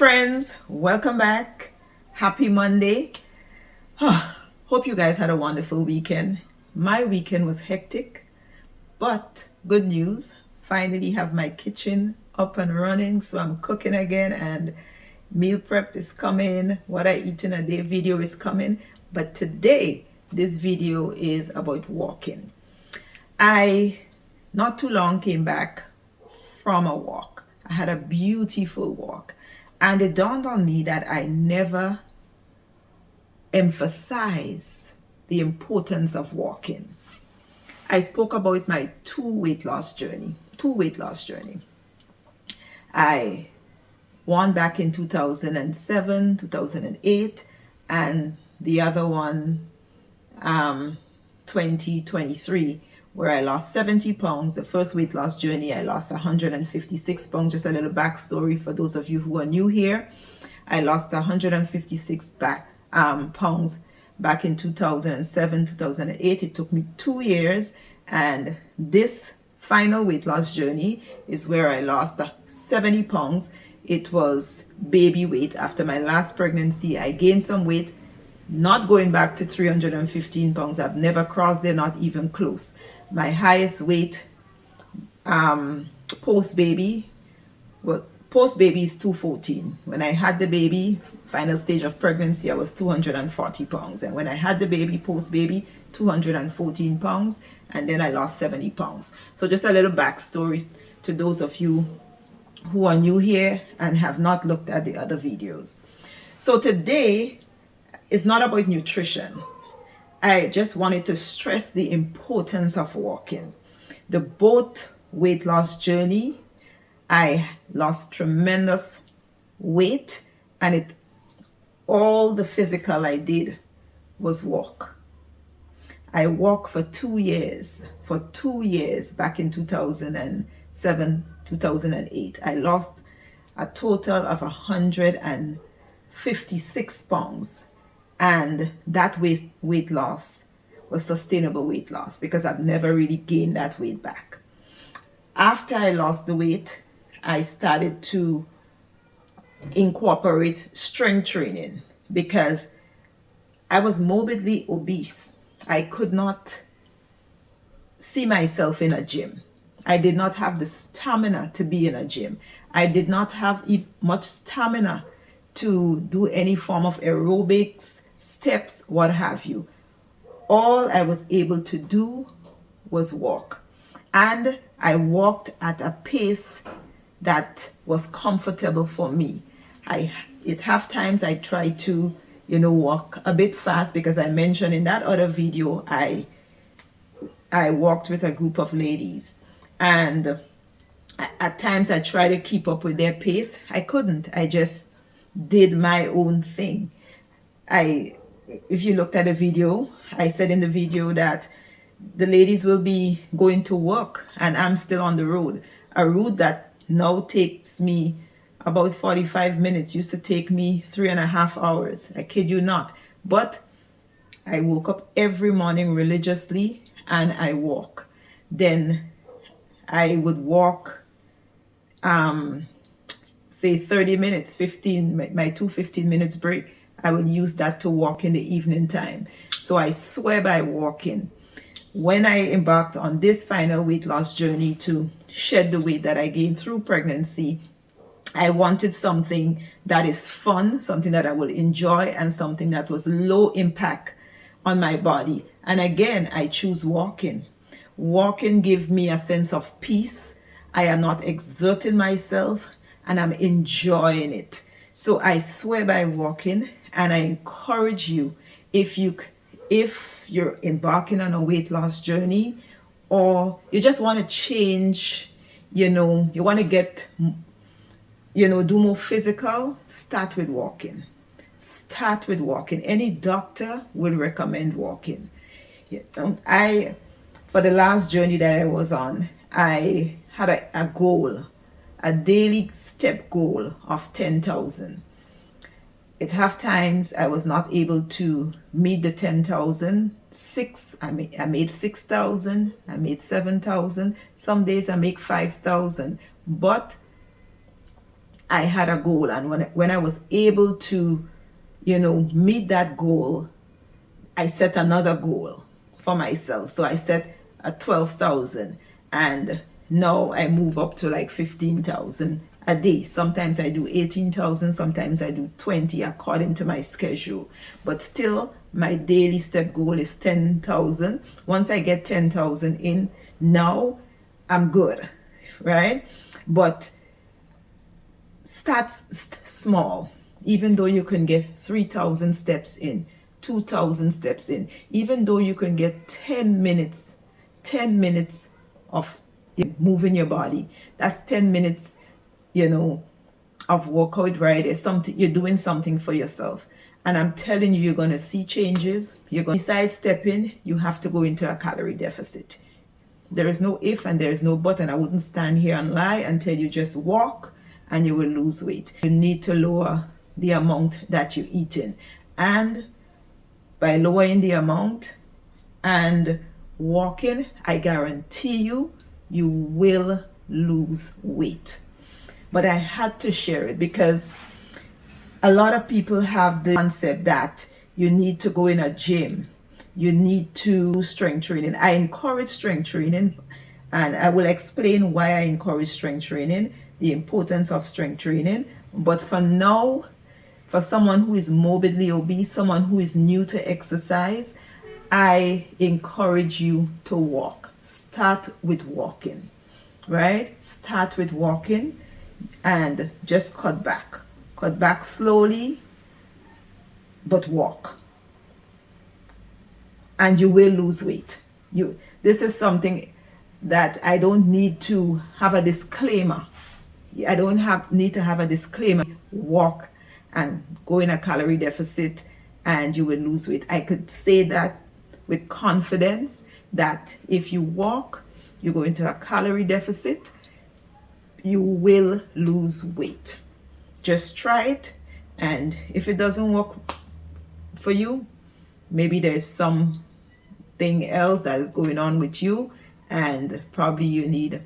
Friends, welcome back. Happy Monday. Hope you guys had a wonderful weekend. My weekend was hectic, but good news. Finally have my kitchen up and running, so I'm cooking again and meal prep is coming. What I eat in a day video is coming. But today, this video is about walking. I not too long came back from a walk. I had a beautiful walk. And it dawned on me that I never emphasize the importance of walking. I spoke about my two weight loss journey. I one back in 2007, 2008, and the other one 2023, where I lost 70 pounds. The first weight loss journey, I lost 156 pounds. Just a little backstory for those of you who are new here. I lost 156 pounds back in 2007, 2008. It took me 2 years. And this final weight loss journey is where I lost 70 pounds. It was baby weight. After my last pregnancy, I gained some weight, not going back to 315 pounds. I've never crossed there, not even close. My highest weight post-baby is 214. When I had the baby, final stage of pregnancy, I was 240 pounds. And when I had the baby, post-baby, 214 pounds. And then I lost 70 pounds. So just a little backstory to those of you who are new here and have not looked at the other videos. So today is not about nutrition. I just wanted to stress the importance of walking. The both weight loss journey, I lost tremendous weight, and all the physical I did was walk. I walked for 2 years. For 2 years back in 2007, 2008. I lost a total of 156 pounds. And that weight loss was sustainable weight loss because I've never really gained that weight back. After I lost the weight, I started to incorporate strength training because I was morbidly obese. I could not see myself in a gym. I did not have the stamina to be in a gym. I did not have much stamina to do any form of aerobics, steps, what have you. All I was able to do was walk. And I walked at a pace that was comfortable for me. Times I tried to, walk a bit fast because I mentioned in that other video, I walked with a group of ladies. And at times I tried to keep up with their pace. I couldn't. I just did my own thing. If you looked at the video, I said in the video that the ladies will be going to work and I'm still on the road. A route that now takes me about 45 minutes used to take me 3.5 hours. I kid you not. But I woke up every morning religiously and I walk. Then I would walk, say 30 minutes, 15, my 15 minutes break. I would use that to walk in the evening time. So I swear by walking. When I embarked on this final weight loss journey to shed the weight that I gained through pregnancy, I wanted something that is fun, something that I will enjoy, and something that was low impact on my body. And again, I choose walking. Walking gives me a sense of peace. I am not exerting myself and I'm enjoying it. So I swear by walking, and I encourage you, if you're embarking on a weight loss journey, or you just want to change, you want to get, do more physical, start with walking. Start with walking. Any doctor will recommend walking. For the last journey that I was on, I had a goal, a daily step goal of 10,000. At half times I was not able to meet the 10,000. I made 6,000, I made 7,000. Some days I make 5,000. But I had a goal, and when I was able to, meet that goal, I set another goal for myself. So I set a 12,000, and now I move up to like 15,000 a day. Sometimes I do 18,000, sometimes I do 20 according to my schedule. But still, my daily step goal is 10,000. Once I get 10,000 in, now I'm good, right? But start small. Even though you can get 3,000 steps in, 2,000 steps in, even though you can get 10 minutes of moving your body, that's 10 minutes, of workout, right? It's something, you're doing something for yourself. And I'm telling you, you're going to see changes. You're going to, besides stepping, you have to go into a calorie deficit. There is no if and there is no but, and I wouldn't stand here and lie and tell you just walk and you will lose weight. You need to lower the amount that you're eating. And by lowering the amount and walking, I guarantee you, you will lose weight. But I had to share it because a lot of people have the concept that you need to go in a gym, you need to do strength training. I encourage strength training, and I will explain why I encourage strength training, the importance of strength training. But for now, for someone who is morbidly obese, someone who is new to exercise, I encourage you to walk. Start with walking, right? Start with walking and just cut back. Cut back slowly, but walk. And you will lose weight. This is something that I don't need to have a disclaimer. I don't need to have a disclaimer. Walk and go in a calorie deficit and you will lose weight. I could say that with confidence that if you walk, you go into a calorie deficit, you will lose weight. Just try it, and if it doesn't work for you, maybe there's something else that is going on with you, and probably you need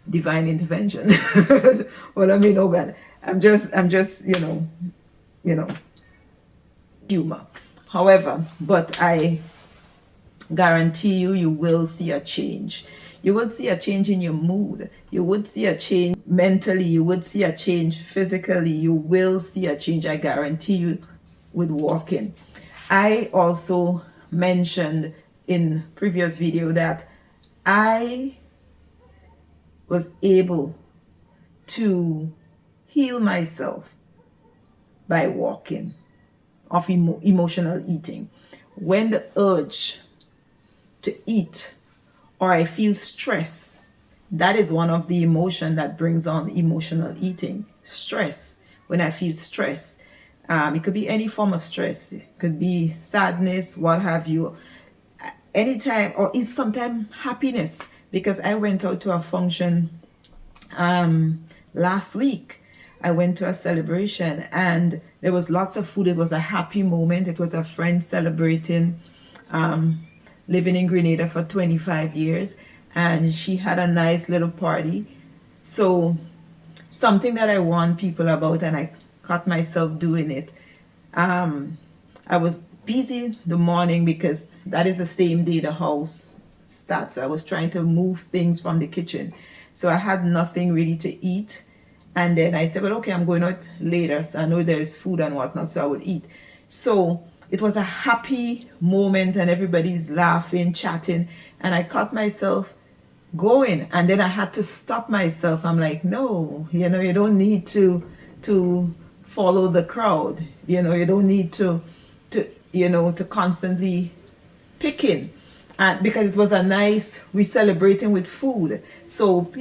divine intervention. Well, I mean, oh God, I'm just, humor. However, but I guarantee you, you will see a change. You would see a change in your mood. You would see a change mentally. You would see a change physically. You will see a change, I guarantee you, with walking. I also mentioned in previous video that I was able to heal myself by walking, of emotional eating. When the urge to eat or I feel stress, that is one of the emotion that brings on emotional eating. Stress. When I feel stress, it could be any form of stress. It could be sadness, what have you. Anytime, or if sometimes happiness, because I went out to a function last week. I went to a celebration and there was lots of food. It was a happy moment. It was a friend celebrating living in Grenada for 25 years, and she had a nice little party. So something that I warn people about, and I caught myself doing it. I was busy the morning because that is the same day the house starts. So I was trying to move things from the kitchen. So I had nothing really to eat. And then I said, well, okay, I'm going out later, so I know there's food and whatnot, so I would eat. So it was a happy moment and everybody's laughing, chatting, and I caught myself going, and then I had to stop myself. I'm like, no, you don't need to follow the crowd. You don't need to constantly pick in. Because it was we celebrating with food. So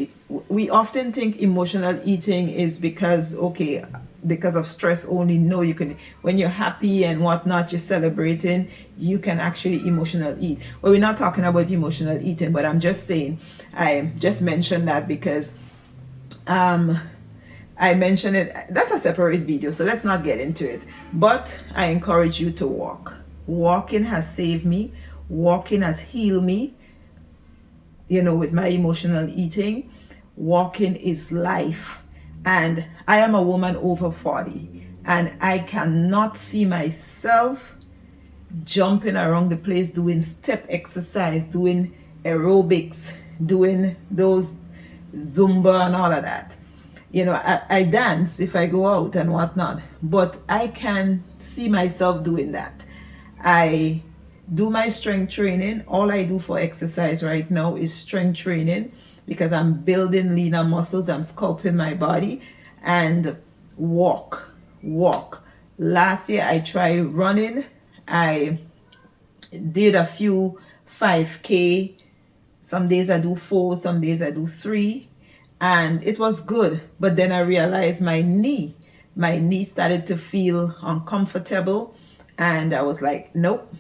we often think emotional eating is because of stress only. No, you can, when you're happy and whatnot, you're celebrating, you can actually emotional eat. Well, we're not talking about emotional eating, but I'm just saying, I just mentioned that because I mentioned it. That's a separate video, so let's not get into it. But I encourage you to walk. Walking has saved me. Walking has healed me, with my emotional eating. walking is life. And I am a woman over 40, and I cannot see myself jumping around the place doing step exercise, doing aerobics, doing those Zumba and all of that. I dance if I go out and whatnot, but I can see myself doing that. I do my strength training. All I do for exercise right now is strength training because I'm building leaner muscles, I'm sculpting my body, and walk. Last year I tried running. I did a few 5K. Some days I do 4, some days I do 3, and it was good. But then I realized my knee started to feel uncomfortable, and I was like, nope,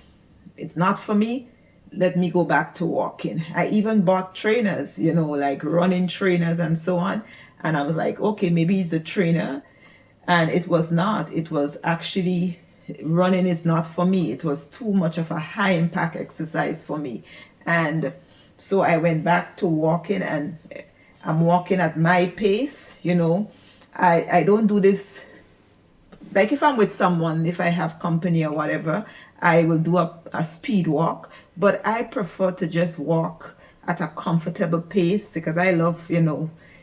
it's not for me. Let me go back to walking. I even bought trainers, like running trainers and so on. And I was like, okay, maybe it's a trainer. And it was not. It was actually, running is not for me. It was too much of a high impact exercise for me. And so I went back to walking, and I'm walking at my pace. I don't do this. Like if I'm with someone, if I have company or whatever, I will do a speed walk, but I prefer to just walk at a comfortable pace because I love,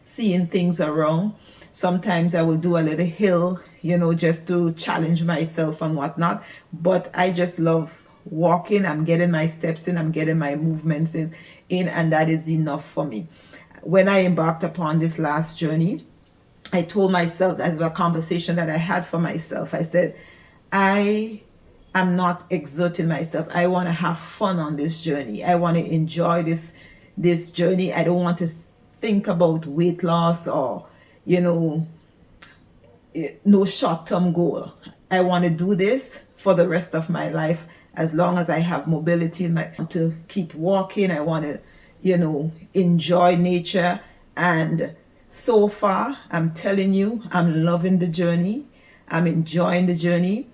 seeing things around. Sometimes I will do a little hill, just to challenge myself and whatnot, but I just love walking. I'm getting my steps in, I'm getting my movements in, and that is enough for me. When I embarked upon this last journey, I told myself, as a conversation that I had for myself, I said, I am not exerting myself. I want to have fun on this journey. I want to enjoy this journey. I don't want to think about weight loss or, no short-term goal. I want to do this for the rest of my life as long as I have mobility in my to keep walking. I want to, enjoy nature. And so far, I'm telling you, I'm loving the journey. I'm enjoying the journey,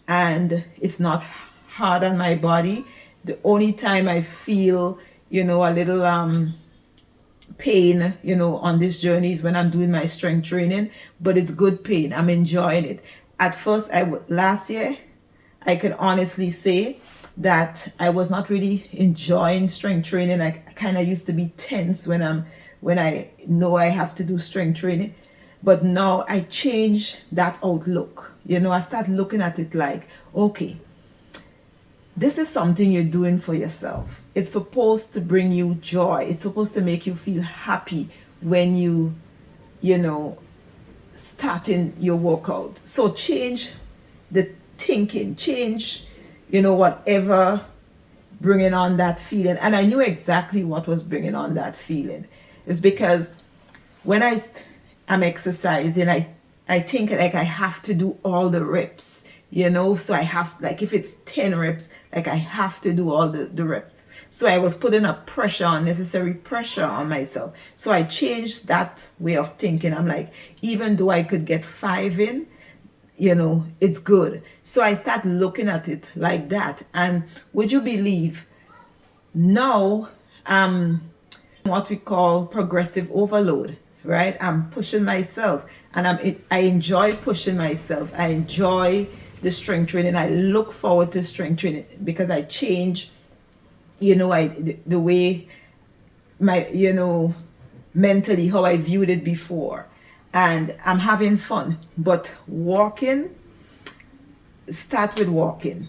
and it's not hard on my body. The only time I feel, a little pain, on this journey is when I'm doing my strength training, but it's good pain. I'm enjoying it. At first, last year, I could honestly say that I was not really enjoying strength training. I kind of used to be tense when I know I have to do strength training. But now I change that outlook. I start looking at it like, okay, this is something you're doing for yourself. It's supposed to bring you joy. It's supposed to make you feel happy when you starting your workout. So change the thinking, change, whatever bringing on that feeling. And I knew exactly what was bringing on that feeling. It's because when I'm exercising, I think like I have to do all the reps, so I have, like if it's 10 reps, like I have to do all the reps. So I was putting a unnecessary pressure on myself. So I changed that way of thinking. I'm like, even though I could get 5 in, it's good. So I start looking at it like that. And would you believe, now what we call progressive overload, right? I'm pushing myself, and I enjoy pushing myself. I enjoy the strength training. I look forward to strength training because I change, the way my, mentally how I viewed it before, and I'm having fun. But start with walking.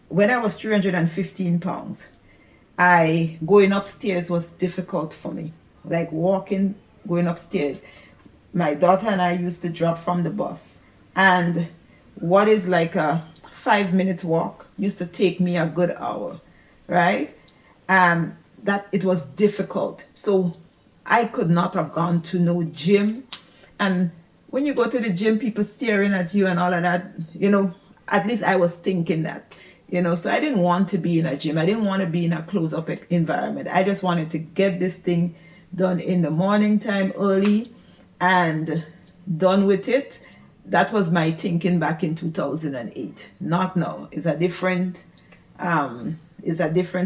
When I was 315 pounds, going upstairs was difficult for me. Like walking, going upstairs. My daughter and I used to drop from the bus, and what is like a 5-minute walk used to take me a good hour, right? That it was difficult. So I could not have gone to no gym. And when you go to the gym, people staring at you and all of that, at least I was thinking that, so I didn't want to be in a gym. I didn't want to be in a close-up environment. I just wanted to get this thing done in the morning time early and done with it. That was my thinking back in 2008. Not now. It's a different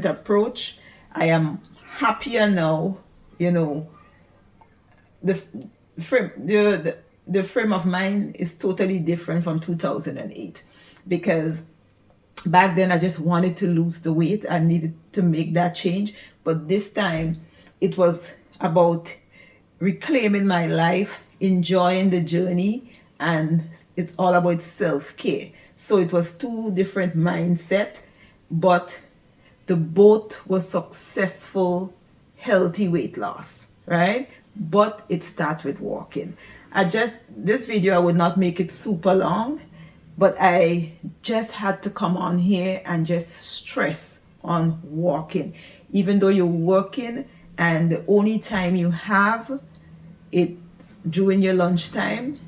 approach. I am happier now, the frame the frame of mind is totally different from 2008, because back then I just wanted to lose the weight. I needed to make that change. But this time it was about reclaiming my life, enjoying the journey, and it's all about self-care. So it was two different mindset, but the both was successful, healthy weight loss, right? But it starts with walking. This video, I would not make it super long, but I just had to come on here and just stress on walking. Even though you're working and the only time you have it during your lunchtime,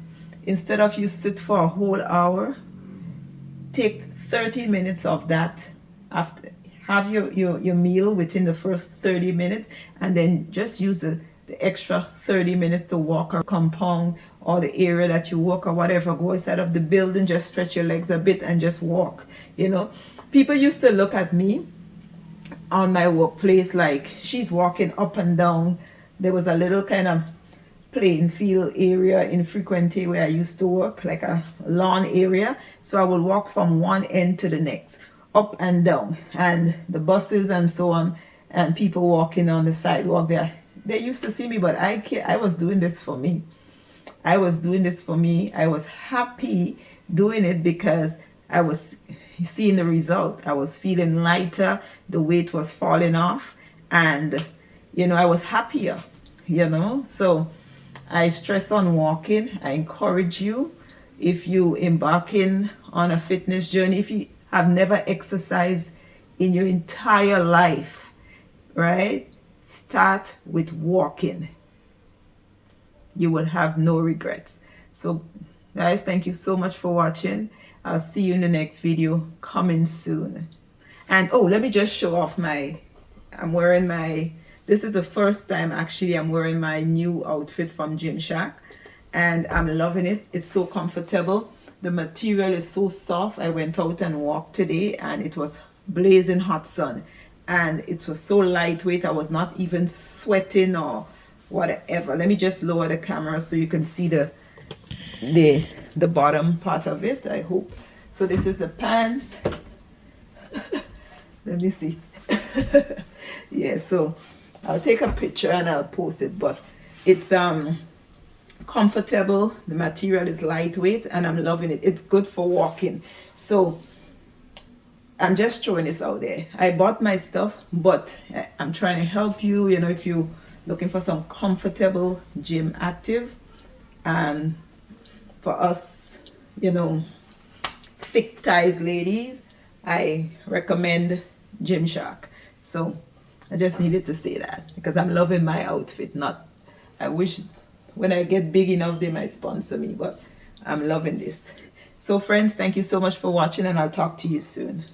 instead of you sit for a whole hour, take 30 minutes of that after. Have your meal within the first 30 minutes, and then just use the extra 30 minutes to walk or compound or the area that you walk or whatever. Go inside of the building, just stretch your legs a bit and just walk. People used to look at me on my workplace like, she's walking up and down. There was a little kind of playing field area in Frequency where I used to work, like a lawn area. So I would walk from one end to the next, up and down, and the buses and so on, and people walking on the sidewalk there. They used to see me, but I was doing this for me. I was doing this for me. I was happy doing it because I was seeing the result. I was feeling lighter. The weight was falling off, and I was happier. So I stress on walking. I encourage you, if you embarking on a fitness journey, if you have never exercised in your entire life, right? Start with walking. You will have no regrets. So guys, thank you so much for watching. I'll see you in the next video coming soon. And let me just show off this is the first time actually I'm wearing my new outfit from Gymshark, and I'm loving it. It's so comfortable. The material is so soft. I went out and walked today and it was blazing hot sun, and it was so lightweight. I was not even sweating or whatever. Let me just lower the camera so you can see the bottom part of it, I hope. So this is the pants. Let me see. Yeah, so I'll take a picture and I'll post it, but it's comfortable. The material is lightweight and I'm loving it. It's good for walking. So I'm just throwing this out there. I bought my stuff, but I'm trying to help you. If you're looking for some comfortable gym active, for us, thick thighs ladies, I recommend Gymshark. So I just needed to say that because I'm loving my outfit. I wish when I get big enough they might sponsor me, but I'm loving this. So friends, thank you so much for watching, and I'll talk to you soon.